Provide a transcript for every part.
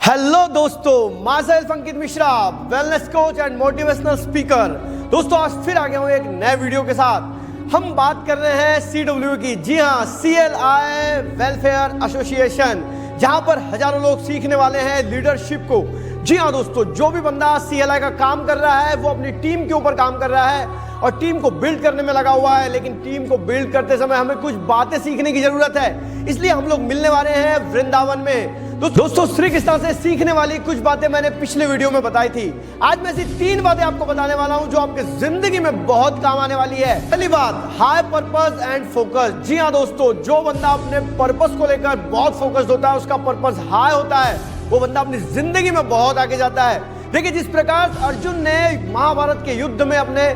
Hello दोस्तों, myself Ankit Mishra, wellness coach and motivational speaker. दोस्तों आज फिर आ गया हूं एक नए वीडियो के साथ। हम बात कर रहे हैं CWA की। जी हां, CLI वेलफेयर एसोसिएशन, जहां पर हजारों लोग सीखने वाले हैं लीडरशिप को। जी हां दोस्तों, जो भी बंदा CLI का काम कर रहा है वो अपनी टीम के ऊपर काम कर रहा है और टीम को बिल्ड करने में लगा हुआ है। लेकिन टीम को बिल्ड करते समय हमें कुछ बातें सीखने की जरूरत है, इसलिए हम लोग मिलने वाले हैं वृंदावन में। दोस्तों श्री कृष्ण से सीखने वाली कुछ बातें मैंने पिछले वीडियो में बताई थी। आज मैं ऐसी 3 बातें आपको बताने वाला हूं जो आपके जिंदगी में बहुत काम आने वाली है। पहली बात, हाई पर्पस एंड फोकस। जी हां दोस्तों, जो बंदा अपने पर्पस को लेकर बहुत फोकस्ड होता है, उसका पर्पस हाई होता है, वो बंदा अपनी जिंदगी में बहुत आगे जाता है। देखिए, जिस प्रकार अर्जुन ने महाभारत के युद्ध में अपने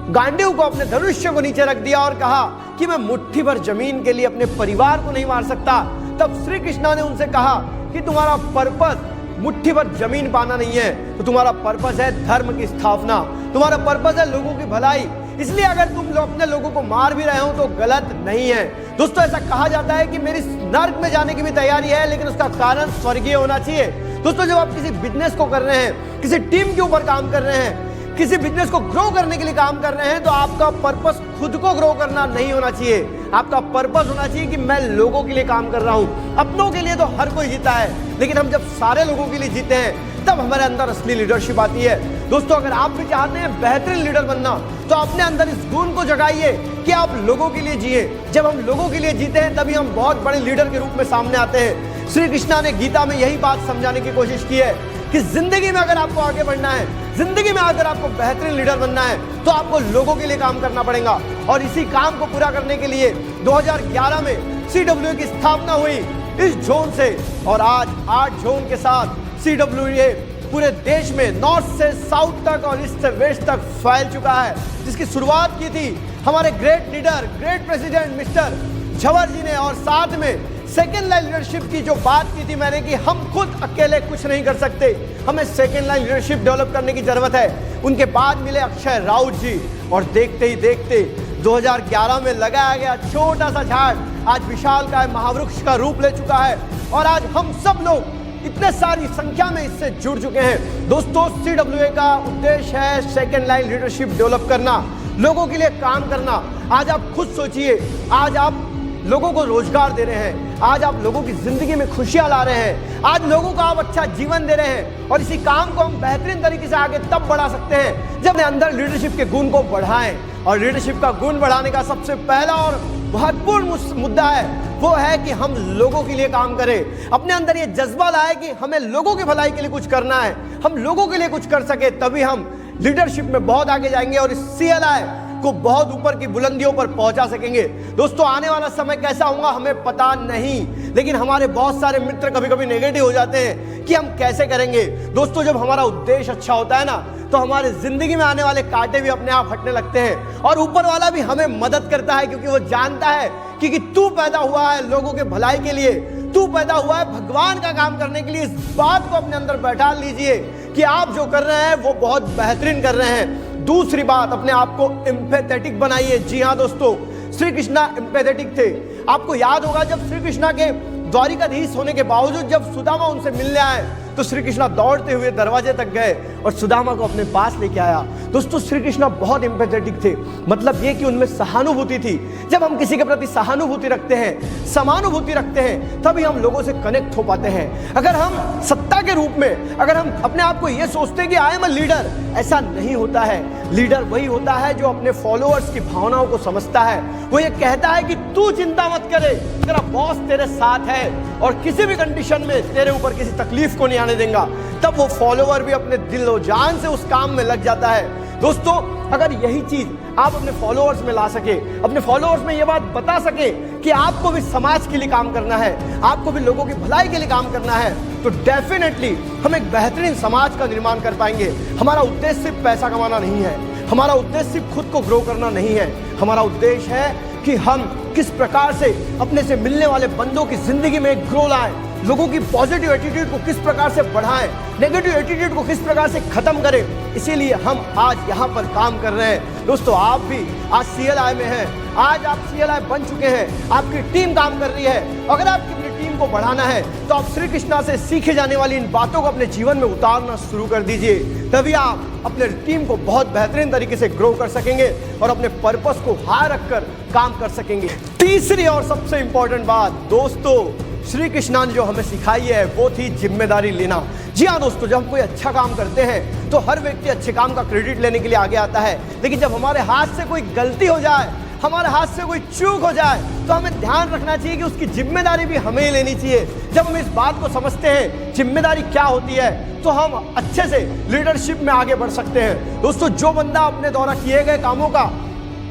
गांडीव को, अपने धनुष्य को नीचे रख दिया और कहा कि मैं मुट्ठी भर जमीन के लिए अपने परिवार को नहीं मार सकता, तब श्री कृष्णा ने उनसे कहा कि तुम्हारा पर्पस मुट्ठी भर जमीन पाना नहीं है, तो तुम्हारा पर्पस है धर्म की स्थापना, तुम्हारा पर्पस है लोगों की भलाई। इसलिए अगर तुम अपने लोगों को मार भी रहे हो तो गलत नहीं है। दोस्तों ऐसा कहा जाता है कि मेरी नर्क में जाने की भी तैयारी है, लेकिन उसका कारण स्वर्गीय होना चाहिए। दोस्तों जब आप किसी बिजनेस को कर रहे हैं, किसी टीम के ऊपर काम कर रहे हैं, किसी बिजनेस को ग्रो करने के लिए काम कर रहे हैं, तो आपका पर्पस खुद को ग्रो करना नहीं होना चाहिए। आपका पर्पस होना चाहिए कि मैं लोगों के लिए काम कर रहा हूं। अपनों के लिए तो हर कोई जीता है, लेकिन हम जब सारे लोगों के लिए जीते हैं तब हमारे अंदर असली लीडरशिप आती है। दोस्तों अगर आप भी चाहते हैं बेहतरीन लीडर बनना, तो अपने अंदर इस गुण को जगाइए कि आप लोगों के लिए जिए। जब हम लोगों के लिए जीते हैं तभी हम बहुत बड़े लीडर के रूप में सामने आते हैं। श्री कृष्णा ने गीता में यही बात समझाने की कोशिश की है कि जिंदगी में अगर आपको आगे बढ़ना है, जिंदगी में अगर आपको बेहतरीन लीडर बनना है, तो आपको लोगों के लिए काम करना पड़ेगा। और इसी काम को पूरा करने के लिए 2011 में CWA की स्थापना हुई इस जोन से, और आज 8 जोन के साथ CWA पूरे देश में नॉर्थ से साउथ तक और ईस्ट से वेस्ट तक फैल चुका है, जिसकी शुरुआत की थी हमारे great leader, great president mister Jhawar ji ने। और साथ में सेकेंड लाइन लीडरशिप की जो बात की थी मैंने, कि हम खुद अकेले कुछ नहीं कर सकते, हमें सेकेंड लाइन लीडरशिप डेवलप करने की जरूरत है। उनके बाद मिले अक्षय राउत जी, और देखते ही देखते 2011 में लगाया गया छोटा सा झाड़ आज विशालकाय महावृक्ष का रूप ले चुका है, और आज हम सब लोग इतने सारी संख्या में इससे जुड़ चुके हैं। दोस्तों CWA का उद्देश्य है सेकेंड लाइन लीडरशिप डेवलप करना, लोगों के लिए काम करना। आज आप खुद सोचिए, आज आप लोगों को रोजगार दे रहे हैं, आज आप लोगों की जिंदगी में खुशियां ला रहे हैं, आज लोगों को आप अच्छा जीवन दे रहे हैं। और इसी काम को हम बेहतरीन तरीके से आगे तब बढ़ा सकते हैं जब अपने अंदर लीडरशिप के गुण को बढ़ाएं। और लीडरशिप का गुण बढ़ाने का सबसे पहला और महत्वपूर्ण मुद्दा है, वो है कि हम लोगों के लिए काम करें। अपने अंदर ये जज्बा लाए कि हमें लोगों की भलाई के लिए कुछ करना है, हम लोगों के लिए कुछ कर सके, तभी हम लीडरशिप में बहुत आगे जाएंगे और इस CLI को बहुत ऊपर की बुलंदियों पर पहुंचा सकेंगे। दोस्तों आने वाला समय कैसा होगा हमें पता नहीं, लेकिन हमारे बहुत सारे मित्र कभी कभी नेगेटिव हो जाते हैं कि हम कैसे करेंगे। दोस्तों जब हमारा उद्देश्य अच्छा होता है ना, तो हमारे जिंदगी में आने वाले कांटे भी अपने आप हटने लगते हैं, और ऊपर वाला भी हमें मदद करता है, क्योंकि वो जानता है कि तू पैदा हुआ है लोगों के भलाई के लिए, तू पैदा हुआ है भगवान का काम करने के लिए। इस बात को अपने अंदर बैठा लीजिए कि आप जो कर रहे हैं वो बहुत बेहतरीन कर रहे हैं। दूसरी बात, अपने आप को एम्पैथेटिक बनाइए। जी हाँ दोस्तों, श्री कृष्णा एम्पैथेटिक थे। आपको याद होगा जब श्री कृष्णा के द्वारिकाधीश होने के बावजूद जब सुदामा उनसे मिलने आए, तो श्री कृष्णा दौड़ते हुए दरवाजे तक गए और सुदामा को अपने पास लेके आया। दोस्तों श्री कृष्णा बहुत एम्पैथेटिक थे, मतलब ये कि उनमें सहानुभूति थी। जब हम किसी के प्रति सहानुभूति रखते हैं, समानुभूति रखते हैं, तभी हम लोगों से कनेक्ट हो पाते हैं। अगर हम सत्ता के रूप में, अगर हम अपने आप को ये सोचते हैं कि आई एम अ लीडर, ऐसा नहीं होता है। लीडर वही होता है जो अपने फॉलोअर्स की भावनाओं को समझता है। वो ये कहता है कि तू चिंता मत करे, तेरा बॉस तेरे साथ है और किसी भी कंडीशन में तेरे ऊपर किसी तकलीफ को नहीं आने देगा। तब वो फॉलोअर भी अपने दिल और जान से उस काम में लग जाता है। दोस्तों अगर यही चीज आप अपने फॉलोअर्स में ला सके, अपने फॉलोअर्स में ये बात बता सके कि आपको भी समाज के लिए काम करना है, आपको भी लोगों की भलाई के लिए काम करना है, तो डेफिनेटली हम एक बेहतरीन समाज का निर्माण कर पाएंगे। हमारा उद्देश्य सिर्फ पैसा कमाना नहीं है, हमारा उद्देश्य सिर्फ खुद को ग्रो करना नहीं है। हमारा उद्देश्य है कि हम किस प्रकार से अपने से मिलने वाले बंदों की जिंदगी में ग्रो लाएं, लोगों की पॉजिटिव एटीट्यूड को किस प्रकार से बढ़ाएं, नेगेटिव एटीट्यूड को किस प्रकार से खत्म करें। इसीलिए हम आज यहाँ पर काम कर रहे हैं। दोस्तों आप भी आज CLI में हैं, आज आप CLI बन चुके हैं, आपकी टीम काम कर रही है। अगर आपकी अपनी टीम को बढ़ाना है तो आप श्री कृष्णा से सीखे जाने वाली इन बातों को अपने जीवन में उतारना शुरू कर दीजिए। तभी आप अपने टीम को बहुत बेहतरीन तरीके से ग्रो कर सकेंगे और अपने पर्पस को हाई रखकर काम कर सकेंगे। तीसरी और सबसे इंपॉर्टेंट बात दोस्तों, श्री कृष्णा ने जो हमें सिखाई है वो थी जिम्मेदारी लेना। जी हाँ दोस्तों, जब हम कोई अच्छा काम करते हैं तो हर व्यक्ति अच्छे काम का क्रेडिट लेने के लिए आगे आता है, लेकिन जब हमारे हाथ से कोई गलती हो जाए, हमारे हाथ से कोई चूक हो जाए, तो हमें ध्यान रखना चाहिए कि उसकी जिम्मेदारी भी हमें ही लेनी चाहिए। जब हम इस बात को समझते हैं जिम्मेदारी क्या होती है, तो हम अच्छे से लीडरशिप में आगे बढ़ सकते हैं। दोस्तों, जो बंदा अपने द्वारा किए गए कामों का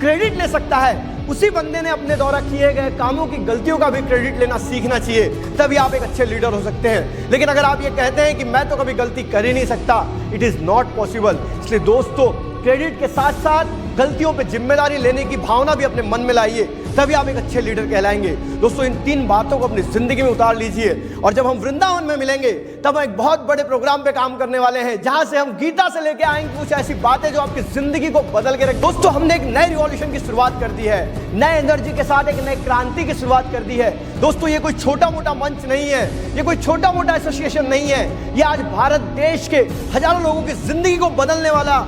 क्रेडिट ले सकता है, उसी बंदे ने अपने द्वारा किए गए कामों की गलतियों का भी क्रेडिट लेना सीखना चाहिए, तभी आप एक अच्छे लीडर हो सकते हैं। लेकिन अगर आप ये कहते हैं कि मैं तो कभी गलती कर ही नहीं सकता, इट इज नॉट पॉसिबल। इसलिए दोस्तों, क्रेडिट के साथ साथ गलतियों पे जिम्मेदारी लेने की भावना भी अपने मन में लाइए, तभी आप एक अच्छे लीडर कहलाएंगे। दोस्तों, इन 3 बातों को अपनी जिंदगी में उतार लीजिए, और जब हम वृंदावन में मिलेंगे तब हम एक बहुत बड़े प्रोग्राम पे काम करने वाले हैं, जहां से हम गीता से लेके आएंगे कुछ ऐसी बातें जो आपकी जिंदगी को बदल के रखें। दोस्तों, हमने एक नए रिवॉल्यूशन की शुरुआत कर दी है, नए एनर्जी के साथ एक नई क्रांति की शुरुआत कर दी है। दोस्तों, ये कोई छोटा मोटा मंच नहीं है, ये कोई छोटा मोटा एसोसिएशन नहीं है, ये आज भारत देश के हजारों लोगों की जिंदगी को बदलने वाला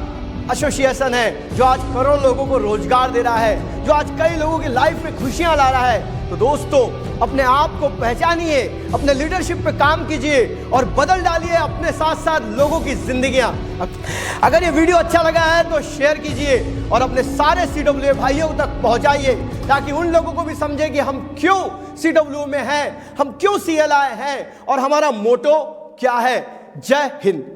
एसोसिएशन है, जो आज करोड़ों लोगों को रोजगार दे रहा है, जो आज कई लोगों की लाइफ में खुशियां ला रहा है। तो दोस्तों, अपने आप को पहचानिए, अपने लीडरशिप पे काम कीजिए और बदल डालिए अपने साथ साथ लोगों की जिंदगियां। अगर ये वीडियो अच्छा लगा है तो शेयर कीजिए और अपने सारे CWA भाइयों तक पहुंचाइए, ताकि उन लोगों को भी समझे कि हम क्यों CWA में हैं, हम क्यों CLI हैं और हमारा मोटो क्या है। जय हिंद।